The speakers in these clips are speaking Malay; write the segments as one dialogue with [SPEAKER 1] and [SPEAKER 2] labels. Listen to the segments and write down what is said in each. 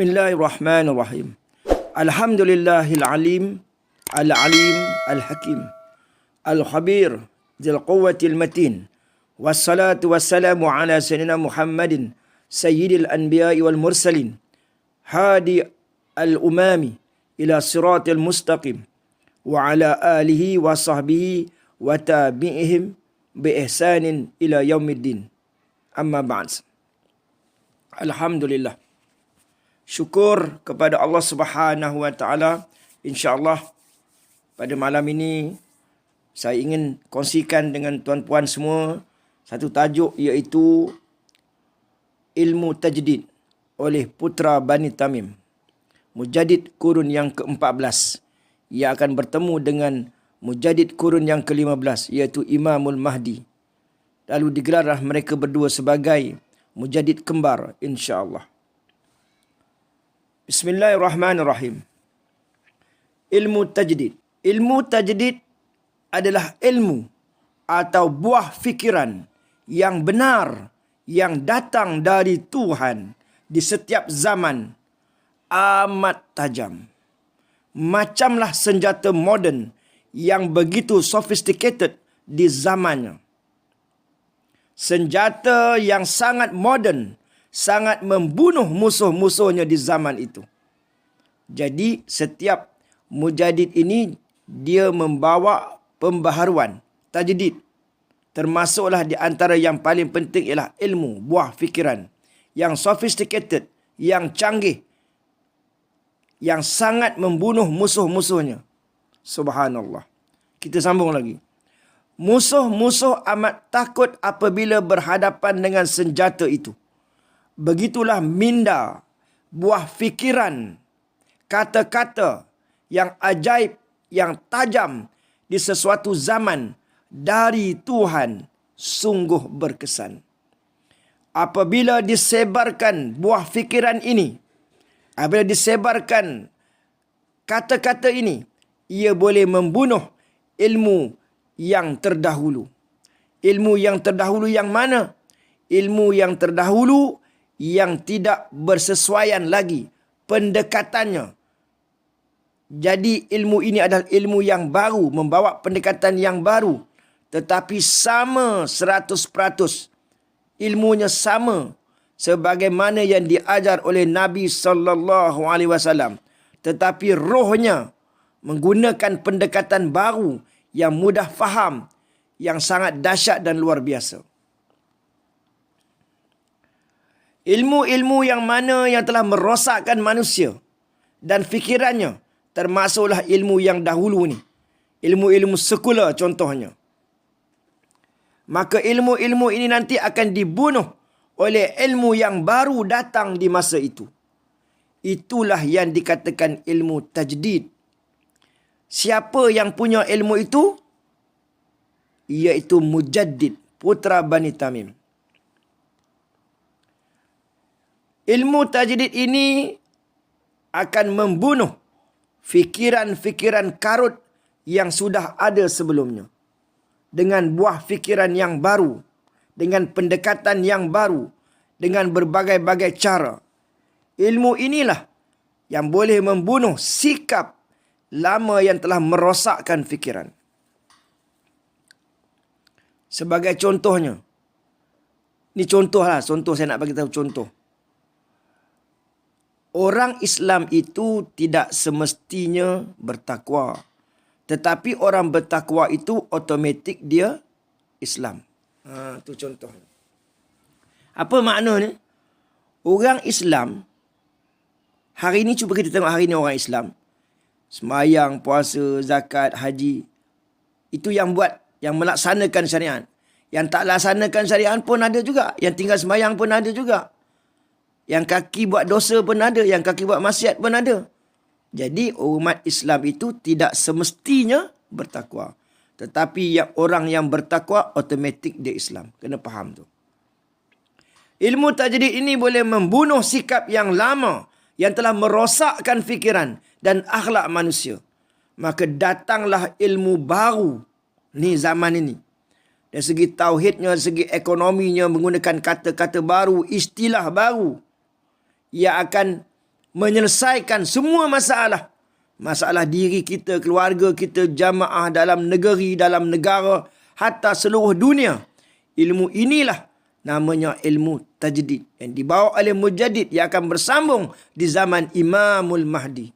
[SPEAKER 1] Bismillahirrahmanirrahim. Alhamdulillahil alim, al-alim, al-hakim, al-khabir, dzil quwwatil matin. Wassalatu wassalamu ala sayyidina Muhammadin, sayyidil anbiya'i wal mursalin, hadi al-umami ila siratil mustaqim, wa ala alihi wa sahbihi wa tabi'ihim bi ihsanin ila yaumiddin. Amma ba'd. Alhamdulillah. Syukur kepada Allah Subhanahu wa taala. Insya-Allah pada malam ini saya ingin kongsikan dengan tuan-puan semua satu tajuk, iaitu ilmu tajdid oleh putra Bani Tamim, Mujaddid kurun yang ke-14. Ia akan bertemu dengan Mujaddid kurun yang ke-15, iaitu Imamul Mahdi. Lalu digelarlah mereka berdua sebagai Mujaddid kembar, insya-Allah. Bismillahirrahmanirrahim. Ilmu tajdid. Ilmu tajdid adalah ilmu atau buah fikiran yang benar yang datang dari Tuhan di setiap zaman, amat tajam. Macamlah senjata moden yang begitu sophisticated di zamannya. Senjata yang sangat moden, sangat membunuh musuh-musuhnya di zaman itu. Jadi setiap mujaddid ini dia membawa pembaharuan, tajdid. Termasuklah di antara yang paling penting ialah ilmu, buah fikiran yang sophisticated, yang canggih, yang sangat membunuh musuh-musuhnya. Subhanallah. Kita sambung lagi. Musuh-musuh amat takut apabila berhadapan dengan senjata itu. Begitulah minda, buah fikiran, kata-kata yang ajaib, yang tajam di sesuatu zaman dari Tuhan sungguh berkesan. Apabila disebarkan buah fikiran ini, apabila disebarkan kata-kata ini, ia boleh membunuh ilmu yang terdahulu. Ilmu yang terdahulu yang mana? Ilmu yang terdahulu yang tidak bersesuaian lagi pendekatannya. Jadi ilmu ini adalah ilmu yang baru, membawa pendekatan yang baru, tetapi sama 100%. Ilmunya sama sebagaimana yang diajar oleh Nabi sallallahu alaihi wasallam, tetapi rohnya menggunakan pendekatan baru yang mudah faham, yang sangat dahsyat dan luar biasa. Ilmu-ilmu yang mana yang telah merosakkan manusia dan fikirannya, termasuklah ilmu yang dahulu ni. Ilmu-ilmu sekular contohnya. Maka ilmu-ilmu ini nanti akan dibunuh oleh ilmu yang baru datang di masa itu. Itulah yang dikatakan ilmu tajdid. Siapa yang punya ilmu itu? Iaitu Mujaddid, putra Bani Tamim. Ilmu tajdid ini akan membunuh fikiran-fikiran karut yang sudah ada sebelumnya. Dengan buah fikiran yang baru, dengan pendekatan yang baru, dengan berbagai-bagai cara. Ilmu inilah yang boleh membunuh sikap lama yang telah merosakkan fikiran. Sebagai contohnya, ini contohlah, contoh saya nak bagi tahu contoh. Orang Islam itu tidak semestinya bertakwa. Tetapi orang bertakwa itu automatik dia Islam. Itu contoh. Apa maknanya? Orang Islam, hari ini cuba kita tengok hari ini orang Islam. Semayang, puasa, zakat, haji. Itu yang buat, yang melaksanakan syariat. Yang tak laksanakan syariat pun ada juga. Yang tinggal semayang pun ada juga. Yang kaki buat dosa pun ada. Yang kaki buat maksiat pun ada. Jadi umat Islam itu tidak semestinya bertakwa. Tetapi orang yang bertakwa automatik dia Islam. Kena faham tu. Ilmu tajdid ini boleh membunuh sikap yang lama yang telah merosakkan fikiran dan akhlak manusia. Maka datanglah ilmu baru ni zaman ini. Dari segi tauhidnya, dari segi ekonominya, menggunakan kata-kata baru, istilah baru. Ia akan menyelesaikan semua masalah. Masalah diri kita, keluarga kita, jamaah dalam negeri, dalam negara, hatta seluruh dunia. Ilmu inilah namanya ilmu tajdid yang dibawa oleh mujaddid yang akan bersambung di zaman Imamul Mahdi.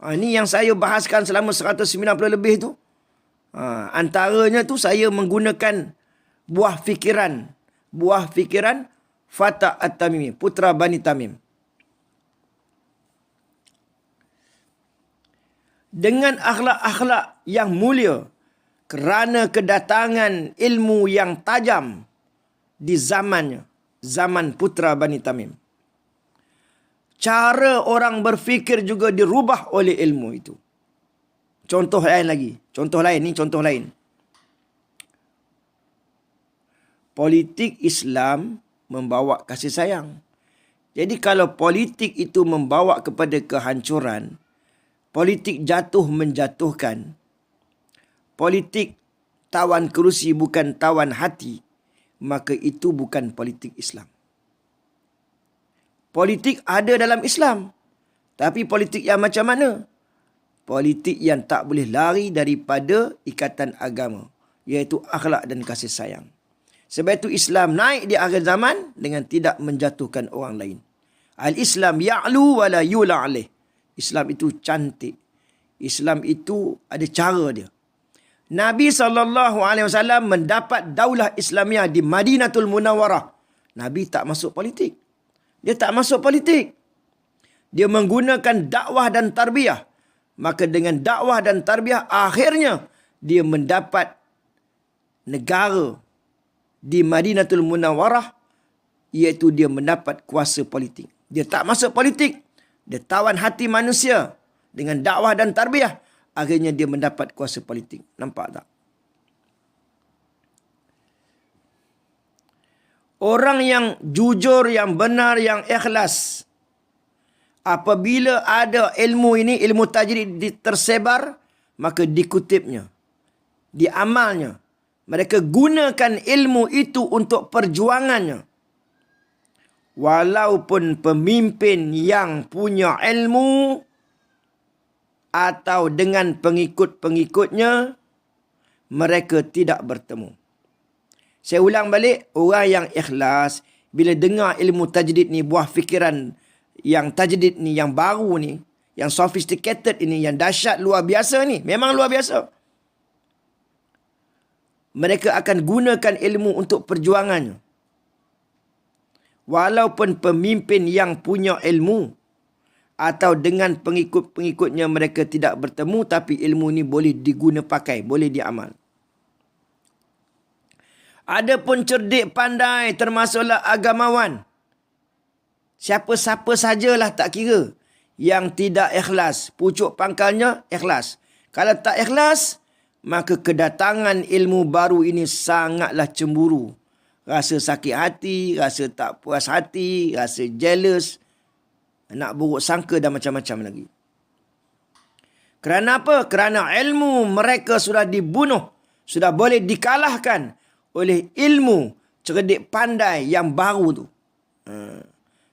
[SPEAKER 1] Ini yang saya bahaskan selama 190 lebih tu. Antaranya tu saya menggunakan buah fikiran Fatah At-Tamimi, putra Bani Tamim. Dengan akhlak-akhlak yang mulia, kerana kedatangan ilmu yang tajam di zamannya, zaman putra Bani Tamim. Cara orang berfikir juga dirubah oleh ilmu itu. Contoh lain. Politik Islam membawa kasih sayang. Jadi kalau politik itu membawa kepada kehancuran, politik jatuh menjatuhkan, politik tawan kerusi bukan tawan hati, maka itu bukan politik Islam. Politik ada dalam Islam. Tapi politik yang macam mana? Politik yang tak boleh lari daripada ikatan agama, iaitu akhlak dan kasih sayang. Sebab itu Islam naik di akhir zaman dengan tidak menjatuhkan orang lain. Al-Islam ya'lu wa la yula alaih. Islam itu cantik. Islam itu ada cara dia. Nabi SAW mendapat daulah Islamiah di Madinatul Munawwarah. Nabi tak masuk politik. Dia tak masuk politik. Dia menggunakan dakwah dan tarbiyah. Maka dengan dakwah dan tarbiyah, akhirnya dia mendapat negara di Madinatul Munawwarah, iaitu dia mendapat kuasa politik. Dia tak masuk politik. Dia tawan hati manusia dengan dakwah dan tarbiyah. Akhirnya dia mendapat kuasa politik. Nampak tak? Orang yang jujur, yang benar, yang ikhlas, apabila ada ilmu ini, ilmu tajdid tersebar, maka dikutipnya, diamalnya. Mereka gunakan ilmu itu untuk perjuangannya. Walaupun pemimpin yang punya ilmu atau dengan pengikut-pengikutnya, mereka tidak bertemu. Saya ulang balik, orang yang ikhlas, bila dengar ilmu tajdid ni, buah fikiran yang tajdid ni, yang baru ni, yang sophisticated ini, yang dahsyat luar biasa ni, memang luar biasa. Mereka akan gunakan ilmu untuk perjuangannya. Walaupun pemimpin yang punya ilmu atau dengan pengikut-pengikutnya mereka tidak bertemu, tapi ilmu ni boleh diguna pakai, boleh diamal. Adapun cerdik pandai termasuklah agamawan. Siapa-siapa sajalah tak kira yang tidak ikhlas, pucuk pangkalnya ikhlas. Kalau tak ikhlas, maka kedatangan ilmu baru ini sangatlah cemburu. Rasa sakit hati, rasa tak puas hati, rasa jealous, nak buruk sangka dan macam-macam lagi. Kerana apa? Kerana ilmu mereka sudah dibunuh, sudah boleh dikalahkan oleh ilmu cerdik pandai yang baru tu.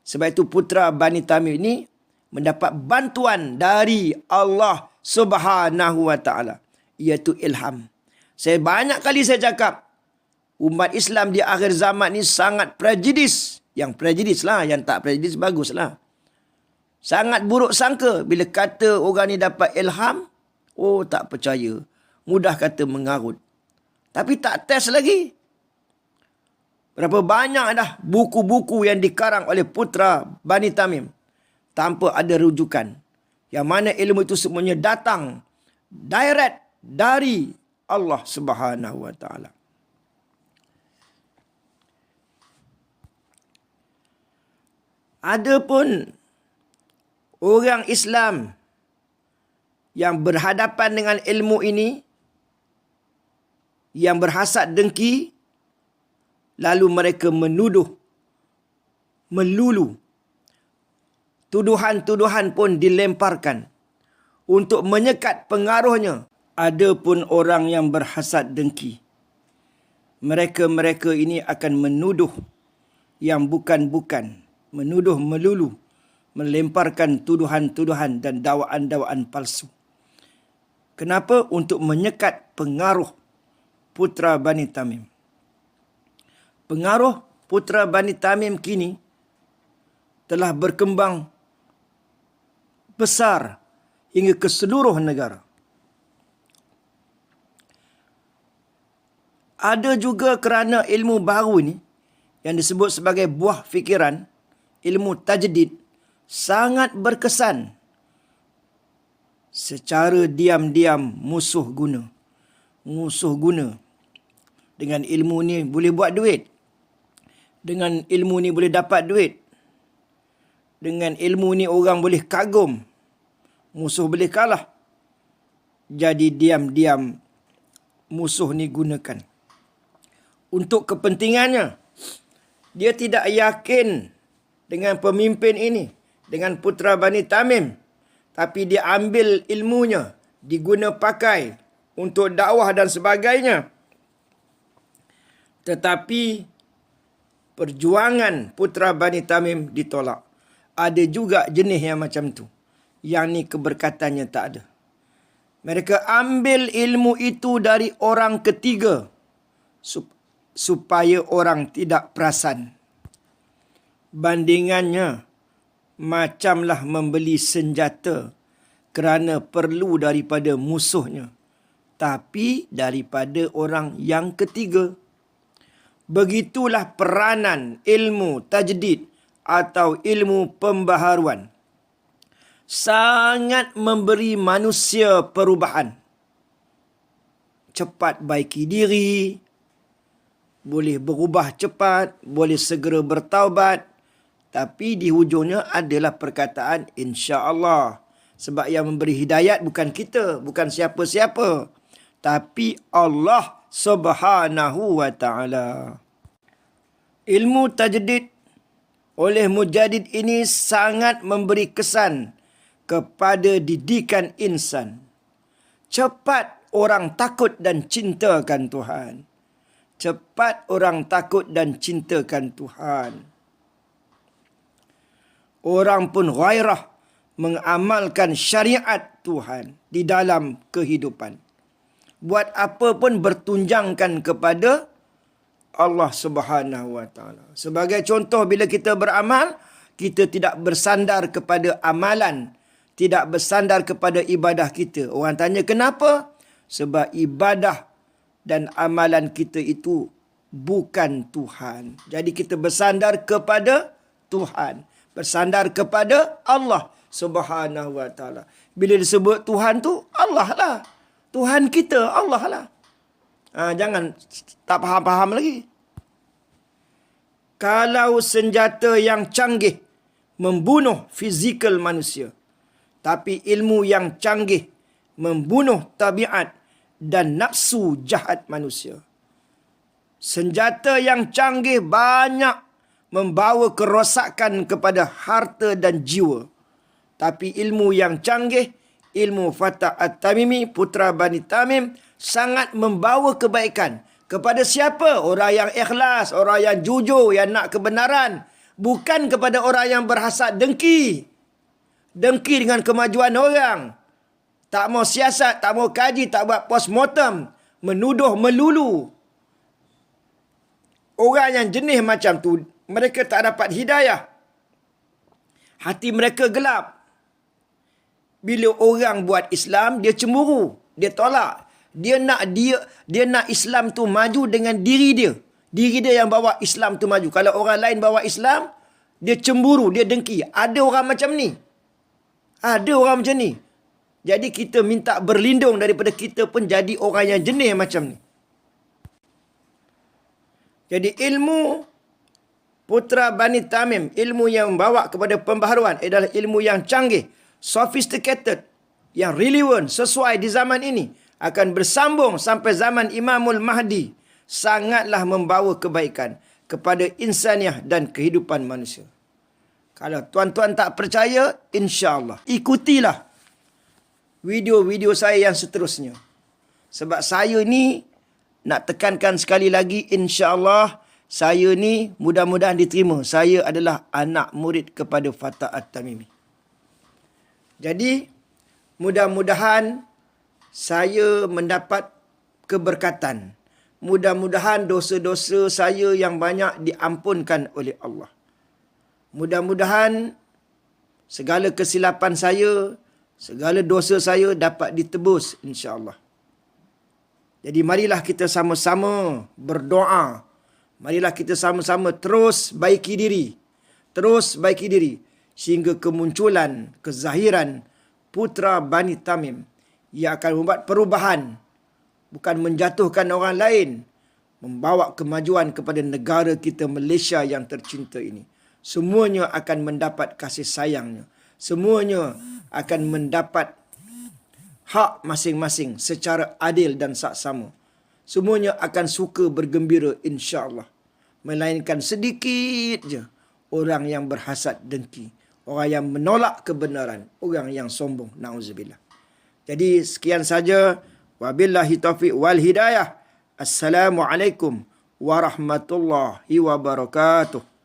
[SPEAKER 1] Sebab itu putra Bani Tamim ini mendapat bantuan dari Allah Subhanahu wa taala, iaitu ilham. Saya banyak kali saya cakap, umat Islam di akhir zaman ni sangat prejudis. Yang prejudis lah, yang tak prejudis baguslah. Sangat buruk sangka bila kata orang ni dapat ilham, oh tak percaya. Mudah kata mengarut. Tapi tak test lagi. Berapa banyak dah buku-buku yang dikarang oleh putra Bani Tamim tanpa ada rujukan. Yang mana ilmu itu semuanya datang direct dari Allah Subhanahu wa taala. Adapun orang Islam yang berhadapan dengan ilmu ini, yang berhasad dengki, lalu mereka menuduh, melulu. Tuduhan-tuduhan pun dilemparkan untuk menyekat pengaruhnya. Adapun orang yang berhasad dengki, mereka-mereka ini akan menuduh yang bukan-bukan menuduh melulu, melemparkan tuduhan-tuduhan dan dakwaan-dakwaan palsu. Kenapa? Untuk menyekat pengaruh putra Bani Tamim. Pengaruh putra Bani Tamim kini telah berkembang besar hingga ke seluruh negara. Ada juga kerana ilmu baru ni yang disebut sebagai buah fikiran, ilmu tajdid, sangat berkesan. Secara diam-diam musuh guna. Dengan ilmu ni boleh buat duit. Dengan ilmu ni boleh dapat duit. Dengan ilmu ni orang boleh kagum. Musuh boleh kalah. Jadi diam-diam musuh ni gunakan untuk kepentingannya. Dia tidak yakin dengan pemimpin ini, dengan putra Bani Tamim. Tapi dia ambil ilmunya, diguna pakai untuk dakwah dan sebagainya. Tetapi perjuangan putra Bani Tamim ditolak. Ada juga jenis yang macam tu. Yang ni keberkatannya tak ada. Mereka ambil ilmu itu dari orang ketiga supaya orang tidak perasan. Bandingannya macamlah membeli senjata kerana perlu daripada musuhnya, tapi daripada orang yang ketiga. Begitulah peranan ilmu tajdid atau ilmu pembaharuan. Sangat memberi manusia perubahan. Cepat baiki diri, boleh berubah cepat, boleh segera bertaubat. Tapi di hujungnya adalah perkataan insya-Allah. Sebab yang memberi hidayat bukan kita, bukan siapa-siapa, tapi Allah Subhanahu wa taala. Ilmu tajdid oleh Mujaddid ini sangat memberi kesan kepada didikan insan. Cepat orang takut dan cintakan Tuhan. Cepat orang takut dan cintakan Tuhan. Orang pun ghairah mengamalkan syariat Tuhan di dalam kehidupan. Buat apa pun bertunjangkan kepada Allah Subhanahu wa taala. Sebagai contoh, bila kita beramal, kita tidak bersandar kepada amalan, tidak bersandar kepada ibadah kita. Orang tanya kenapa? Sebab ibadah dan amalan kita itu bukan Tuhan. Jadi kita bersandar kepada Tuhan. Bersandar kepada Allah Subhanahu wa taala. Bila disebut Tuhan tu, Allah lah. Tuhan kita, Allah lah. Jangan tak faham-faham lagi. Kalau senjata yang canggih membunuh fizikal manusia, tapi ilmu yang canggih membunuh tabiat dan nafsu jahat manusia. Senjata yang canggih banyak membawa kerosakan kepada harta dan jiwa. Tapi ilmu yang canggih, ilmu Fatah At-Tamimi, putra Bani Tamim, sangat membawa kebaikan. Kepada siapa? Orang yang ikhlas, orang yang jujur, yang nak kebenaran. Bukan kepada orang yang berhasad dengki. Dengki dengan kemajuan orang. Tak mau siasat, tak mau kaji, tak buat postmortem. Menuduh melulu. Orang yang jenis macam tu, mereka tak dapat hidayah. Hati mereka gelap. Bila orang buat Islam, dia cemburu, dia tolak. Dia nak Islam tu maju dengan diri dia. Diri dia yang bawa Islam tu maju. Kalau orang lain bawa Islam, dia cemburu, dia dengki. Ada orang macam ni. Ada orang macam ni. Jadi kita minta berlindung daripada kita pun jadi orang yang jenis macam ni. Jadi ilmu putra Bani Tamim, ilmu yang membawa kepada pembaharuan adalah ilmu yang canggih, sophisticated, yang relevan, sesuai di zaman ini, akan bersambung sampai zaman Imamul Mahdi. Sangatlah membawa kebaikan kepada insaniah dan kehidupan manusia. Kalau tuan-tuan tak percaya, insya-Allah ikutilah video-video saya yang seterusnya. Sebab saya ni nak tekankan sekali lagi, insya-Allah saya ni mudah-mudahan diterima. Saya adalah anak murid kepada Fatah At-Tamimi. Jadi, mudah-mudahan saya mendapat keberkatan. Mudah-mudahan dosa-dosa saya yang banyak diampunkan oleh Allah. Mudah-mudahan segala kesilapan saya, segala dosa saya dapat ditebus, insya-Allah. Jadi marilah kita sama-sama berdoa. Marilah kita sama-sama terus baiki diri. Terus baiki diri. Sehingga kemunculan, kezahiran putra Bani Tamim yang akan membuat perubahan. Bukan menjatuhkan orang lain. Membawa kemajuan kepada negara kita Malaysia yang tercinta ini. Semuanya akan mendapat kasih sayangnya. Semuanya akan mendapat hak masing-masing secara adil dan saksama. Semuanya akan suka bergembira insya-Allah. Melainkan sedikit je orang yang berhasad dengki. Orang yang menolak kebenaran. Orang yang sombong. Na'udzubillah. Jadi sekian saja. Wabillahi taufiq wal hidayah. Assalamualaikum warahmatullahi wabarakatuh.